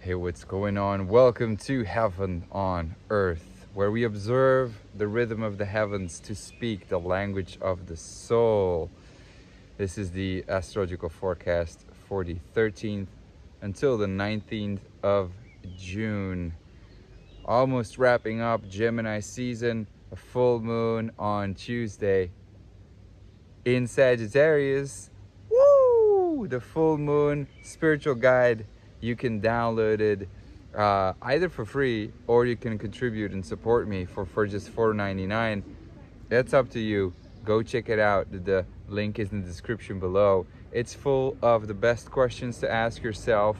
Hey, what's going on? Welcome to Heaven on Earth, where we observe the rhythm of the heavens to speak the language of the soul. This is the astrological forecast for the 13th until the 19th of June. Almost wrapping up Gemini season, a full moon on Tuesday in Sagittarius. Woo! The full moon spiritual guide. You can download it either for free or you can contribute and support me for just $4.99. That's up to you. Go check it out. The link is in the description below. It's full of the best questions to ask yourself,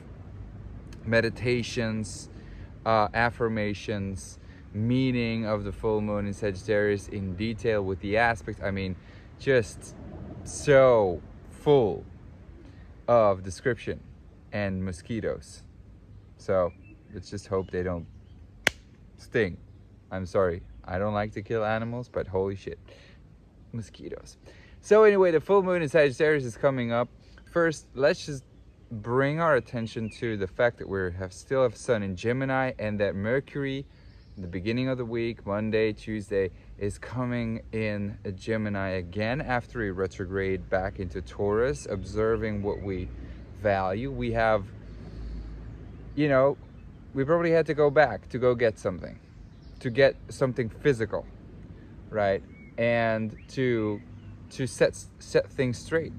meditations, affirmations, meaning of the full moon in Sagittarius in detail with the aspects. I mean, just so full of description and mosquitoes. So let's just hope they don't sting. I'm sorry, I don't like to kill animals, but holy shit, mosquitoes. So anyway, the full moon in Sagittarius is coming up. First, let's just bring our attention to the fact that we still have Sun in Gemini, and that Mercury, the beginning of the week, Monday, Tuesday, is coming in a Gemini again after a retrograde back into Taurus, observing what we value. We have, we probably had to go back to go get something, to get something physical, right? And to set things straight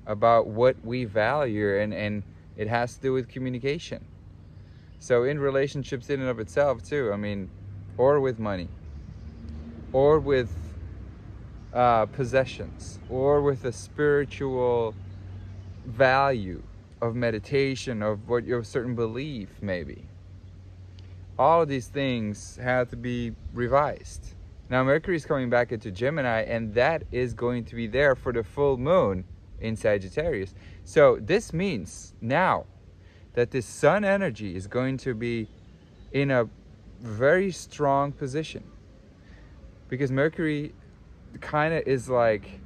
about what we value, and it has to do with communication. So in relationships in and of itself too, I mean, or with money, or with possessions, or with a spiritual value of meditation, of what your certain belief maybe. All of these things have to be revised. Now Mercury is coming back into Gemini, and that is going to be there for the full moon in Sagittarius. So this means now that this Sun energy is going to be in a very strong position, because Mercury kind of is like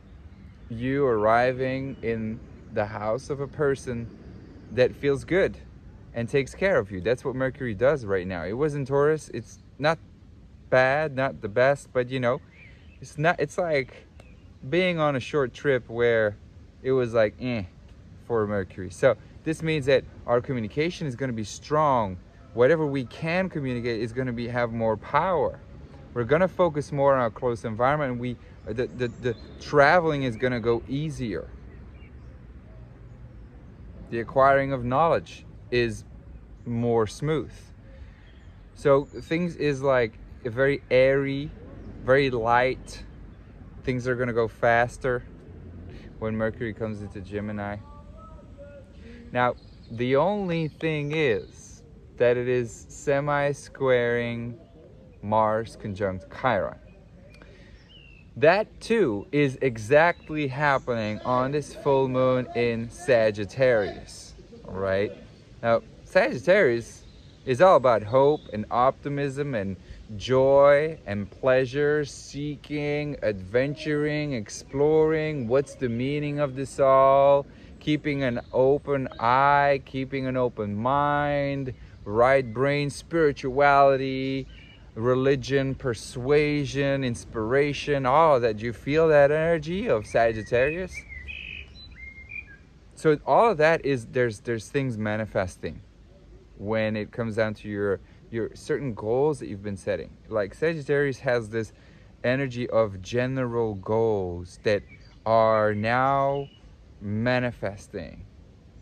you arriving in the house of a person that feels good and takes care of you. That's what Mercury does right now. It was in Taurus. It's not bad, not the best, but it's like being on a short trip where it was like for Mercury. So this means that our communication is going to be strong. Whatever we can communicate is going to have more power. We're going to focus more on our close environment. The traveling is going to go easier. The acquiring of knowledge is more smooth. So things is like a very airy, very light. Things are going to go faster when Mercury comes into Gemini. Now, the only thing is that it is semi-squaring Mars conjunct Chiron. That too is exactly happening on this full moon in Sagittarius. All right. Now, Sagittarius is all about hope and optimism and joy and pleasure, seeking, adventuring, exploring. What's the meaning of this all? Keeping an open eye, keeping an open mind, right brain, spirituality, religion, persuasion, inspiration, all of that. Do you feel that energy of Sagittarius? So all of that is, there's things manifesting when it comes down to your certain goals that you've been setting. Like Sagittarius has this energy of general goals that are now manifesting,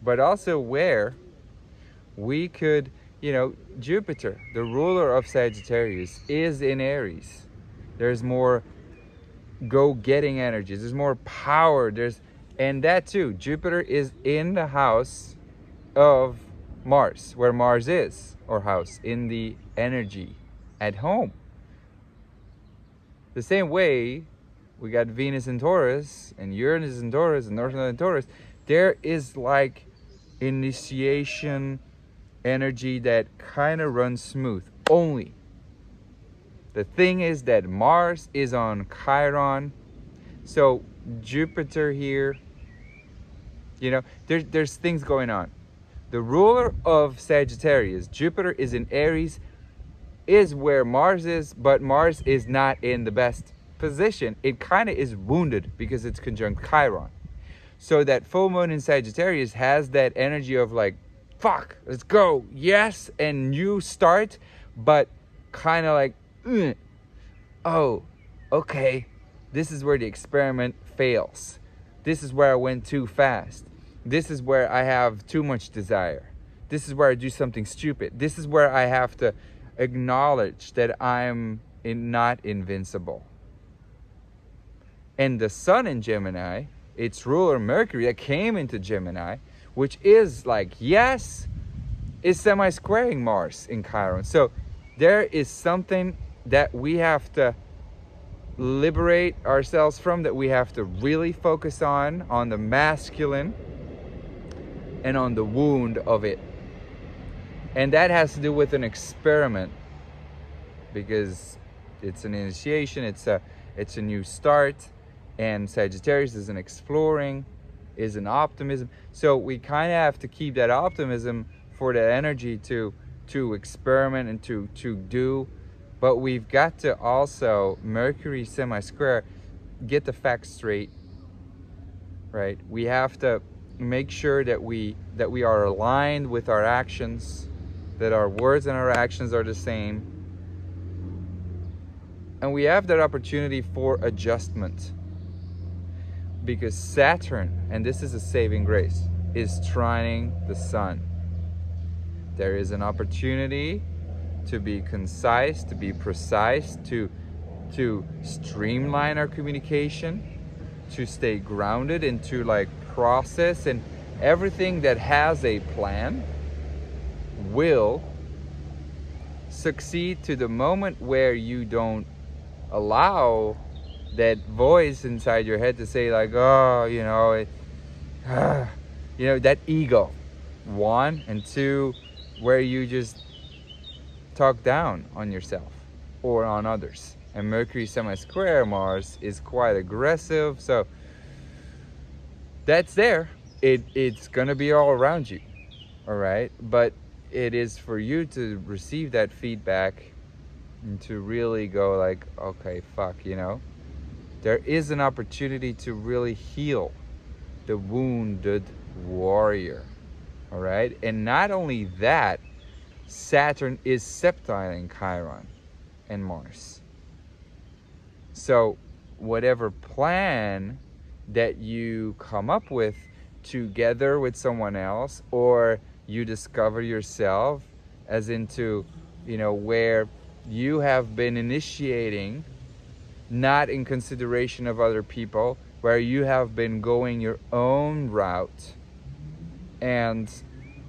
but also where we could, Jupiter, the ruler of Sagittarius, is in Aries. There's more go-getting energies. There's more power. And that too, Jupiter is in the house of Mars, where Mars is, or house, in the energy at home. The same way we got Venus in Taurus, and Uranus in Taurus, and North Node in Taurus. There is like initiation energy that kind of runs smooth. Only the thing is that Mars is on Chiron, so Jupiter here, there's things going on. The ruler of Sagittarius, Jupiter, is in Aries, is where Mars is, but Mars is not in the best position. It kind of is wounded because it's conjunct Chiron. So that full moon in Sagittarius has that energy of like, fuck, let's go, yes, and new start, but kind of like, oh, okay, this is where the experiment fails. This is where I went too fast. This is where I have too much desire. This is where I do something stupid. This is where I have to acknowledge that I'm not invincible. And the sun in Gemini, its ruler Mercury that came into Gemini, which is like, yes, is semi-squaring Mars in Chiron. So there is something that we have to liberate ourselves from, that we have to really focus on the masculine and on the wound of it. And that has to do with an experiment, because it's an initiation, it's a new start, and Sagittarius is an exploring, is an optimism. So we kind of have to keep that optimism for that energy to experiment and to do. But we've got to also, Mercury semi-square, get the facts straight, right? We have to make sure that we are aligned with our actions, that our words and our actions are the same. And we have that opportunity for adjustment. Because Saturn, and this is a saving grace, is trining the sun. There is an opportunity to be concise, to be precise, to streamline our communication, to stay grounded, and to like process, and everything that has a plan will succeed to the moment where you don't allow that voice inside your head to say like, oh, you know, that ego. One, and two, where you just talk down on yourself or on others. And Mercury semi-square Mars is quite aggressive, so that's there. It's gonna be all around you, all right? But it is for you to receive that feedback and to really go like, okay, fuck, there is an opportunity to really heal the wounded warrior, all right? And not only that, Saturn is sextile in Chiron and Mars. So whatever plan that you come up with together with someone else, or you discover yourself as into, where you have been initiating, not in consideration of other people, where you have been going your own route, and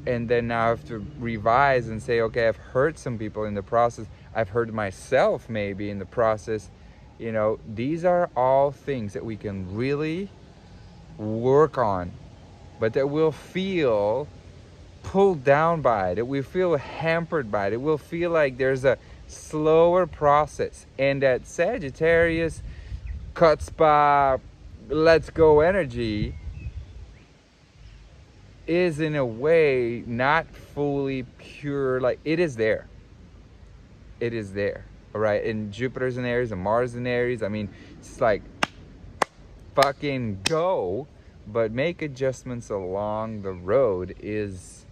then now have to revise and say, okay, I've hurt some people in the process, I've hurt myself maybe in the process. These are all things that we can really work on, but that we'll feel pulled down by it, that we feel hampered by it, it will feel like there's a slower process. And that Sagittarius chutzpah, let's go energy is in a way not fully pure. Like, it is there, all right? And Jupiter's in Aries and Mars in Aries. I mean, it's like fucking go, but make adjustments along the road is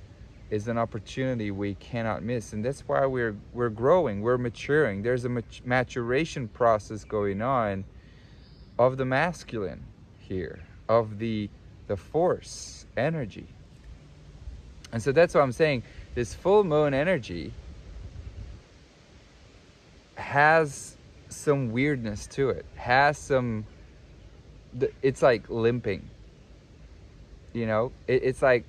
an opportunity we cannot miss. And that's why we're growing, we're maturing. There's a maturation process going on of the masculine here, of the force energy. And so that's what I'm saying. This full moon energy has some weirdness to it, it's like limping, it's like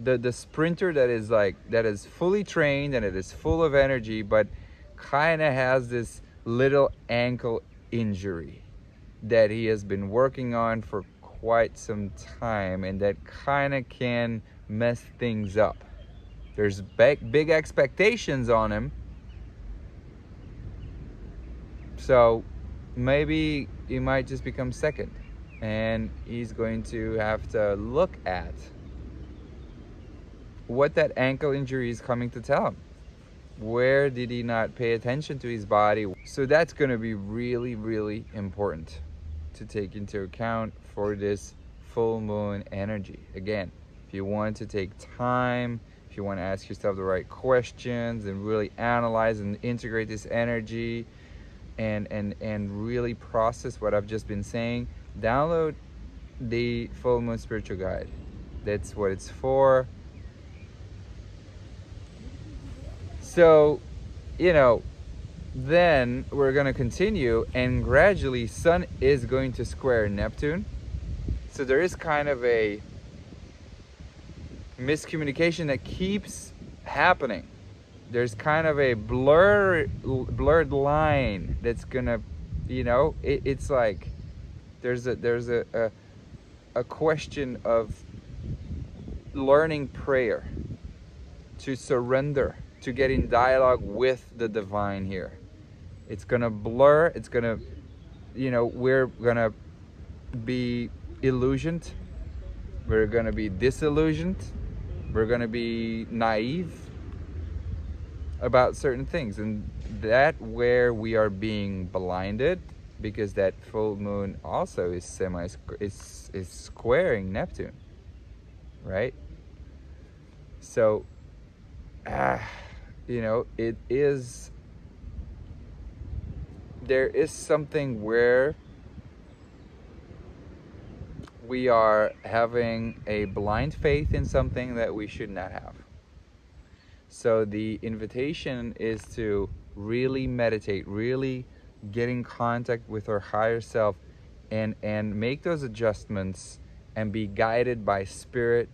the sprinter that is fully trained and it is full of energy, but kind of has this little ankle injury that he has been working on for quite some time, and that kind of can mess things up. There's big expectations on him, so maybe he might just become second, and he's going to have to look at what that ankle injury is coming to tell him. Where did he not pay attention to his body? So that's going to be really, really important to take into account for this full moon energy. Again, if you want to take time, if you want to ask yourself the right questions and really analyze and integrate this energy and really process what I've just been saying, download the full moon spiritual guide. That's what it's for. So, you know, then we're going to continue, and gradually Sun is going to square Neptune. So there is kind of a miscommunication that keeps happening. There's kind of a blurred line that's gonna, you know, it's like there's a question of learning prayer, to surrender, to get in dialogue with the divine here. It's gonna blur, it's gonna, you know, we're gonna be illusioned, we're gonna be disillusioned, we're gonna be naive about certain things, and that where we are being blinded, because that full moon also is is squaring Neptune, right? So you know, there is something where we are having a blind faith in something that we should not have. So the invitation is to really meditate, really get in contact with our higher self, and make those adjustments and be guided by spirit,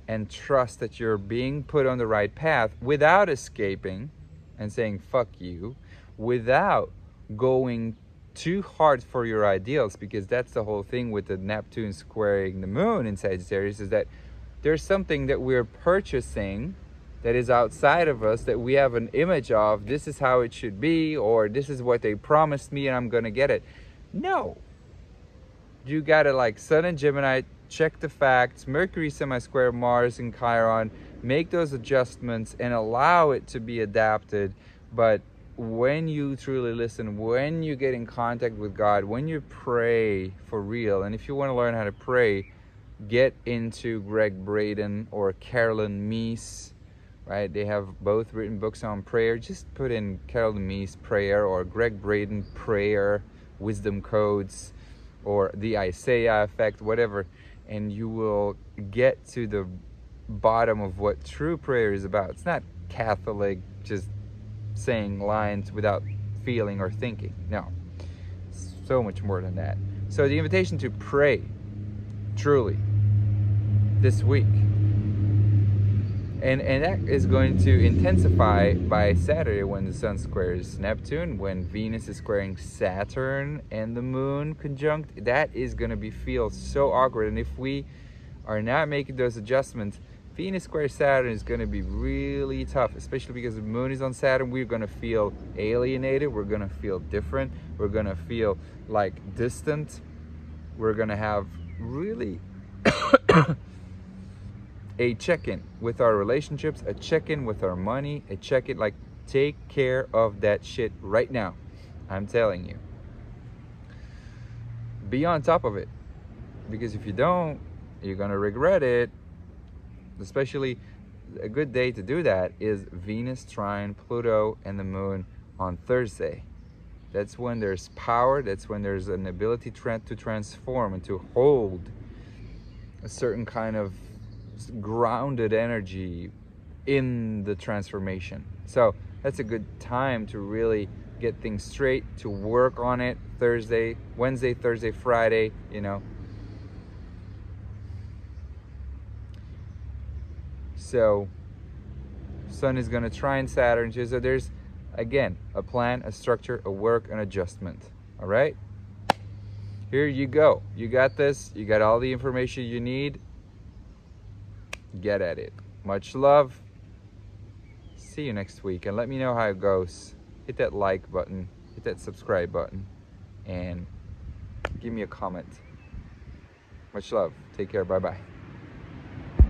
and trust that you're being put on the right path without escaping and saying fuck you, without going too hard for your ideals, because that's the whole thing with the Neptune squaring the moon in Sagittarius, is that there's something that we're purchasing that is outside of us, that we have an image of, this is how it should be, or this is what they promised me and I'm gonna get it. No. You gotta, like Sun and Gemini, check the facts, Mercury semi-square Mars and Chiron, make those adjustments and allow it to be adapted. But when you truly listen, when you get in contact with God, when you pray for real, and if you want to learn how to pray, get into Greg Braden or Carolyn Meese, right? They have both written books on prayer. Just put in Carolyn Meese prayer or Greg Braden prayer, wisdom codes, or the Isaiah effect, whatever, and you will get to the bottom of what true prayer is about. It's not Catholic, just saying lines without feeling or thinking. No, it's so much more than that. So the invitation to pray truly this week, and that is going to intensify by Saturday, when the Sun squares Neptune, when Venus is squaring Saturn and the Moon conjunct. That is going to feel so awkward, and if we are not making those adjustments, Venus square Saturn is going to be really tough, especially because the Moon is on Saturn. We're going to feel alienated, we're going to feel different, we're going to feel like distant, we're going to have really a check-in with our relationships, a check-in with our money, a check-in, like, take care of that shit right now. I'm telling you. Be on top of it, because if you don't, you're gonna regret it. Especially, a good day to do that is Venus trine Pluto and the Moon on Thursday. That's when there's power, that's when there's an ability to transform and to hold a certain kind of grounded energy in the transformation. So that's a good time to really get things straight, to work on it. Thursday, Wednesday, Thursday, Friday, you know. So Sun is going to trine Saturn, so there's, again, a plan, a structure, a work, an adjustment. All right, here you go. You got this. You got all the information you need. Get at it. Much love. See you next week, and let me know how it goes. Hit that like button, hit that subscribe button, and give me a comment. Much love. Take care. Bye bye.